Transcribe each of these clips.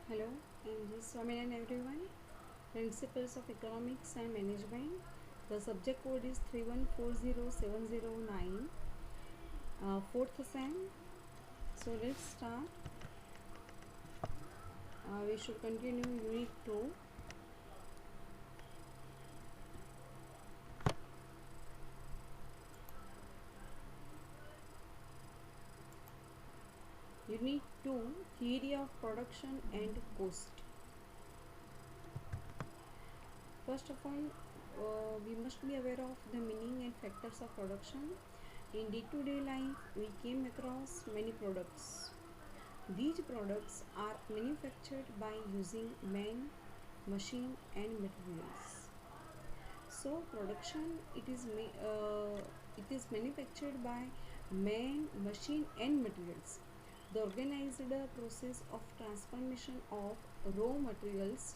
Hello, I'm just Swaminarayan everyone. Principles of Economics and Management. The subject code is 3140709. Fourth sem. So let's start. We should continue Unit 2. Unit 2, Theory of Production and Cost. First of all, we must be aware of the meaning and factors of production. In day-to-day life, we came across many products. These products are manufactured by using man, machine and materials. So production it is manufactured by man, machine and materials. The organized process of transformation of raw materials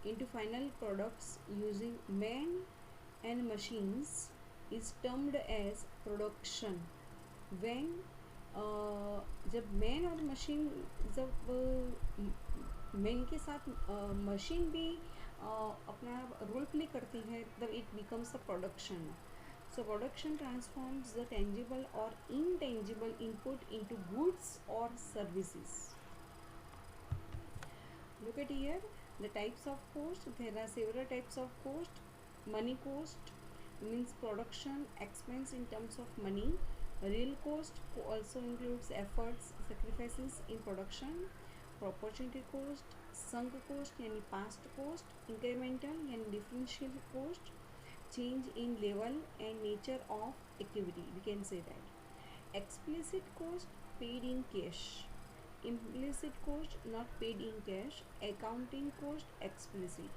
into final products using man and machines is termed as production. when जब man और machine जब man के साथ machine भी अपना role play करती है तब it becomes a production. So production transforms the tangible or intangible input into goods or services. Look at here the types of cost. There are several types of cost. Money cost means production expense in terms of money. Real cost also includes efforts, sacrifices in production. Opportunity cost, sunk cost यानी past cost, incremental यानी differential cost, change in level and nature of activity. We can say that. Explicit cost paid in cash. Implicit cost not paid in cash. Accounting cost explicit.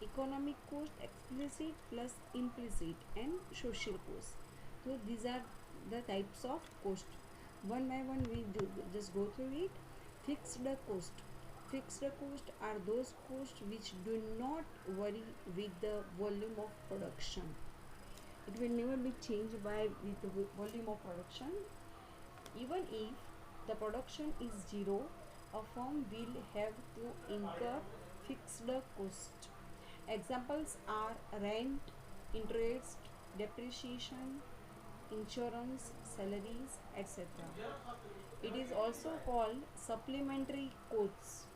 Economic cost explicit plus implicit and social cost. So these are the types of cost. One by one we just go through it. Fixed cost. Fixed cost are those costs which do not vary with the volume of production. It will never be changed by with the volume of production. Even if the production is zero, a firm will have to incur fixed cost. Examples are rent, interest, depreciation, insurance, salaries, etc. It is also called supplementary costs,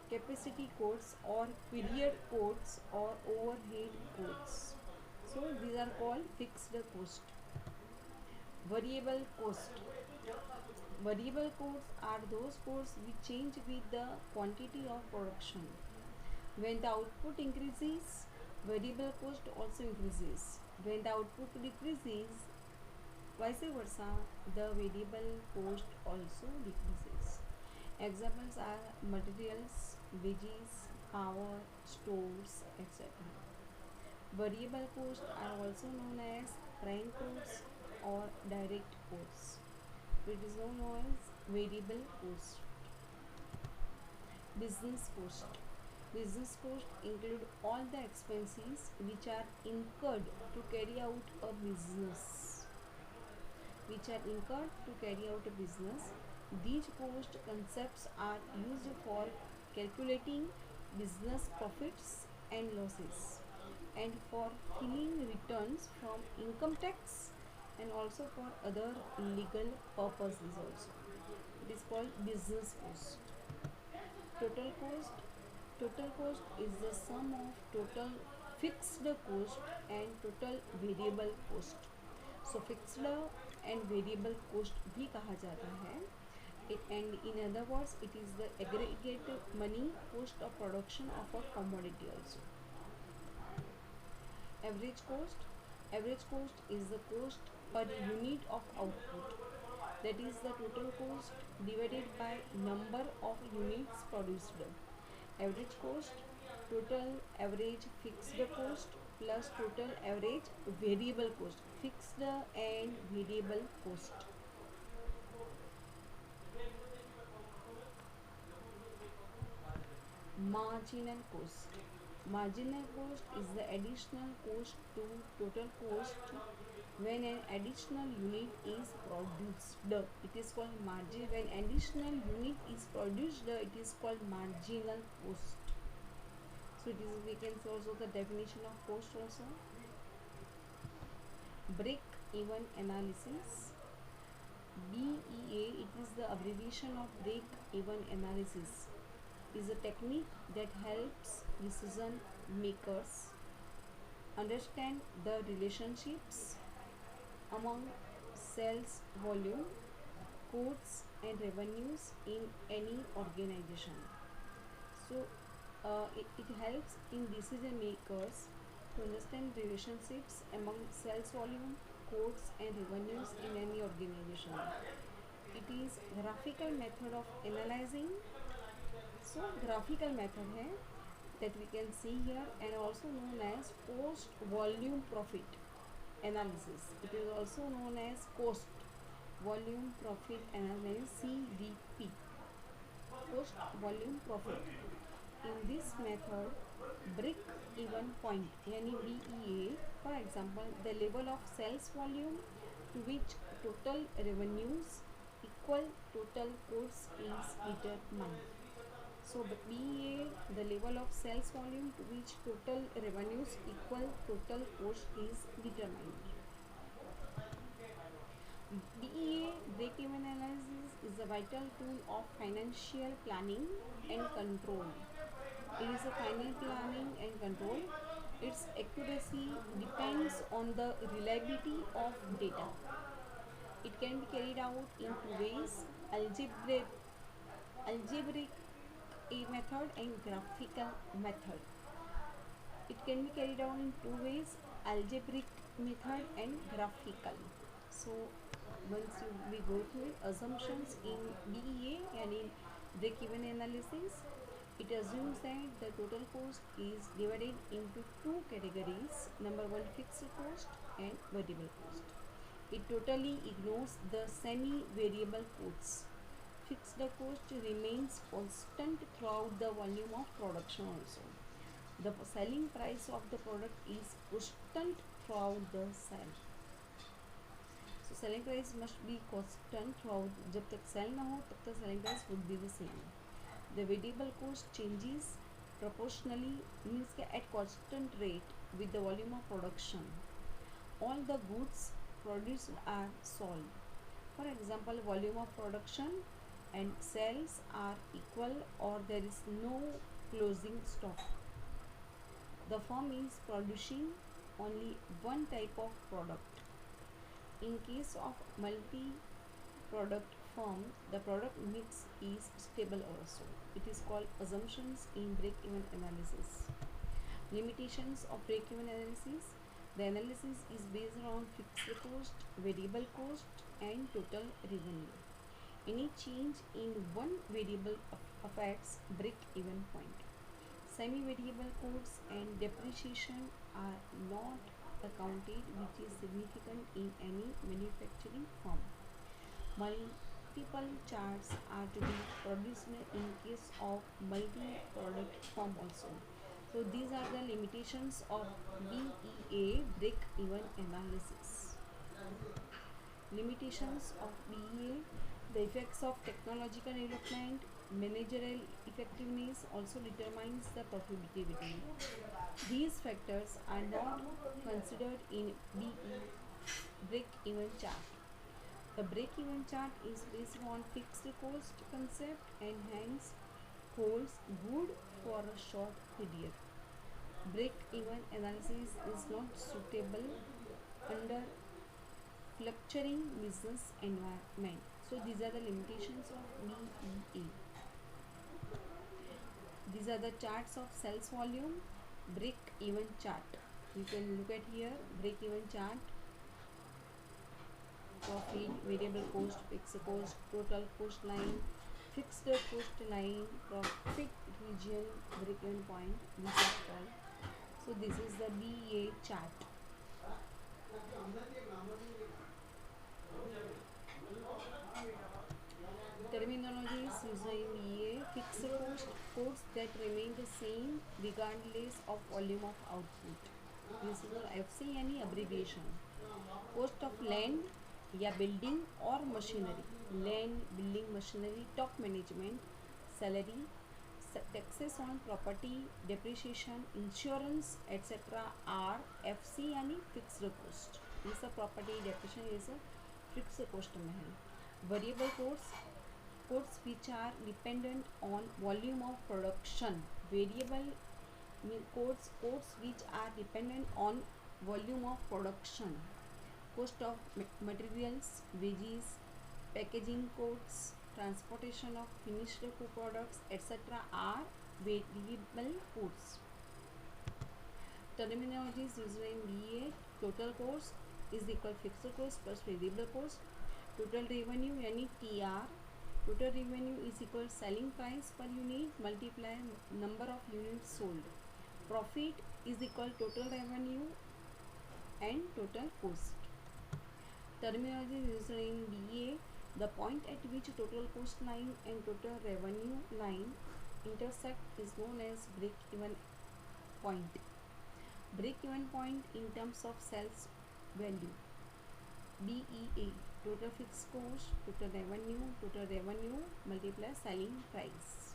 capacity costs or period costs or overhead costs. So these are called fixed cost. Variable cost. Variable costs are those costs which change with the quantity of production. When the output increases, variable cost also increases. When the output decreases, vice versa, the variable cost also decreases. Examples are materials, wages, power, stores, etc. Variable costs are also known as prime costs or direct costs. It is known as variable cost. Business cost. Business cost include all the expenses which are incurred to carry out a business. These cost concepts are used for calculating business profits and losses and for filing returns from income tax and also for other legal purposes also. It is called business cost. Total cost. Total cost is the sum of total fixed cost and total variable cost. So fixed and variable cost भी कहा जाता है. And in other words, it is the aggregate money cost of production of a commodity also. Average cost. Average cost is the cost per unit of output. That is the total cost divided by number of units produced. Average cost, total average fixed cost plus total average variable cost. Fixed and variable cost. Marginal cost. Marginal cost is the additional cost to total cost when an additional unit is produced, it is called margin. When additional unit is produced, it is called marginal cost. So it is, we can see also the definition of cost also. Break even analysis, BEA, it is the abbreviation of break even analysis, is a technique that helps decision makers understand the relationships among sales volume, costs and revenues in any organization. So it helps in decision makers to understand relationships among sales volume, costs and revenues in any organization. It is graphical method of analyzing. So graphical method है that we can see here, and also known as post volume profit analysis. It is also known as cost volume profit analysis, CVP, post volume profit. In this method, break even point yani BEA, for example, the level of sales volume to which total revenues equal total costs is determined. So BEA, the level of sales volume to which total revenues equal total cost is determined. BEA, break-even analysis, is a vital tool of financial planning and control. It is a final planning and control. Its accuracy depends on the reliability of data. It can be carried out in two ways: algebraic method and graphical method. It can be carried out in two ways: algebraic method and graphical. So once we go through it, assumptions in BEA and in break-even analysis, it assumes that the total cost is divided into two categories. Number one, fixed cost and variable cost. It totally ignores the semi-variable costs. Fixed cost remains constant throughout the volume of production also. The selling price of the product is constant throughout the sale. So selling price must be constant throughout. जब तक sell ना हो तब तक selling price would be the same. The variable cost changes proportionally, means at constant rate with the volume of production. All the goods produced are sold. For example, volume of production and sales are equal or there is no closing stock. The firm is producing only one type of product. In case of multi-product firm, the product mix is stable also. It is called assumptions in break-even analysis. Limitations of break-even analysis. The analysis is based on fixed cost, variable cost and total revenue. Any change in one variable affects break-even point. Semi-variable costs and depreciation are not accounted, which is significant in any manufacturing firm. Multiple charts are to be produced in case of multi-product firm also. So these are the limitations of BEA, break-even analysis. Limitations of BEA: the effects of technological development, managerial effectiveness also determines the profitability. These factors are not considered in BE break-even chart. The break-even chart is based on fixed cost concept and hence holds good for a short period. Break-even analysis is not suitable under fluctuating business environment. So these are the limitations of BEA. These are the charts of sales volume, break-even chart. You can look at here, break-even chart, profit, variable cost, fixed cost, total cost line, fixed cost line, profit region, break-even point. These are called. So this is the BEA chart. Terminology is used in BEA: fixed cost, costs that remain the same regardless of volume of output. This is the FC यानी abbreviation. Cost of land या building or machinery. Land, building, machinery, top management, salary, taxes on property, depreciation, insurance, etc. are FC यानी fixed cost. ये सब property depreciation ये सब fixed cost में है. Variable costs which are dependent on volume of production. Variable costs which are dependent on volume of production. Cost of materials, wages, packaging costs, transportation of finished products, etc. are variable costs. Terminologies used in BA. Total cost is equal fixed cost plus variable cost. Total revenue यानी TR. Total revenue is equal selling price per unit multiply number of units sold. Profit is equal total revenue and total cost. Terminology used in BA. The point at which total cost line and total revenue line intersect is known as break-even point. Break-even point in terms of sales value. BEA. Total fixed cost, total revenue multiply selling price.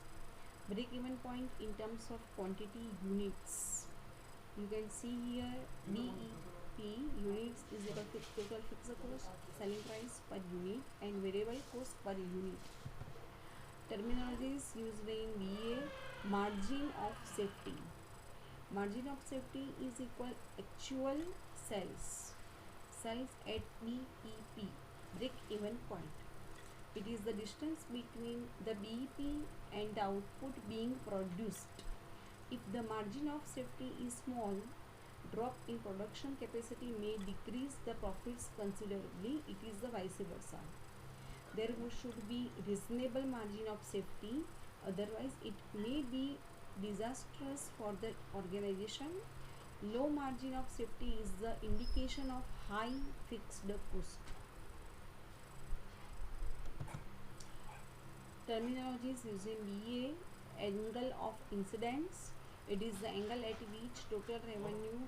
Break-even point in terms of quantity units. You can see here BEP units is equal to total fixed cost, selling price per unit and variable cost per unit. Terminologies used in BA. Margin of safety. Margin of safety is equal actual sales at BEP, break-even point. It is the distance between the BEP and the output being produced. If the margin of safety is small, drop in production capacity may decrease the profits considerably. It is the vice versa. There should be reasonable margin of safety, otherwise it may be disastrous for the organization. Low margin of safety is the indication of high fixed cost. Terminologies using BA. Angle of incidence. It is the angle at which total revenue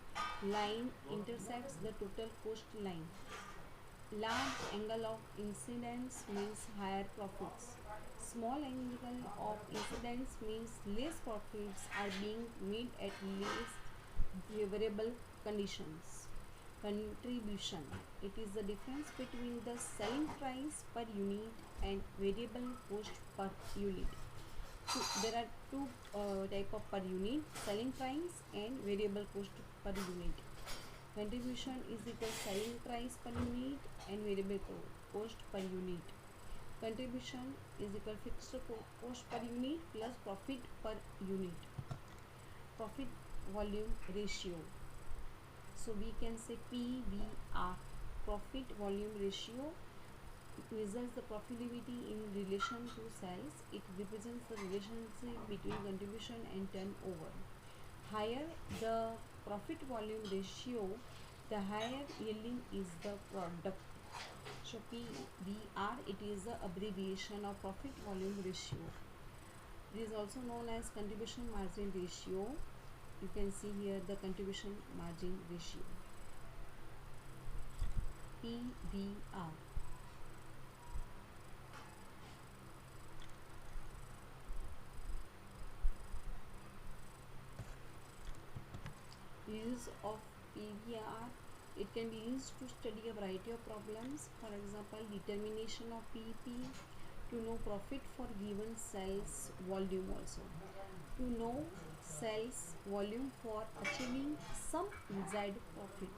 line intersects the total cost line. Large angle of incidence means higher profits. Small angle of incidence means less profits are being made at less favorable conditions. Contribution. It is the difference between the selling price per unit and variable cost per unit. So there are two type of per unit: selling price and variable cost per unit. Contribution is equal selling price per unit and variable cost per unit. Contribution is equal fixed cost per unit plus profit per unit. Profit volume ratio. So we can say PVR, profit volume ratio. It measures the profitability in relation to sales. It represents the relationship between contribution and turnover. Higher the profit volume ratio, the higher yielding is the product. So PVR, it is the abbreviation of profit volume ratio. It is also known as contribution margin ratio. You can see here the contribution margin ratio. PVR. Use of PVR. It can be used to study a variety of problems. For example, determination of PEP, to know profit for given sales volume also. To know sales volume for achieving some desired profit.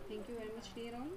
Thank you very much, dear all.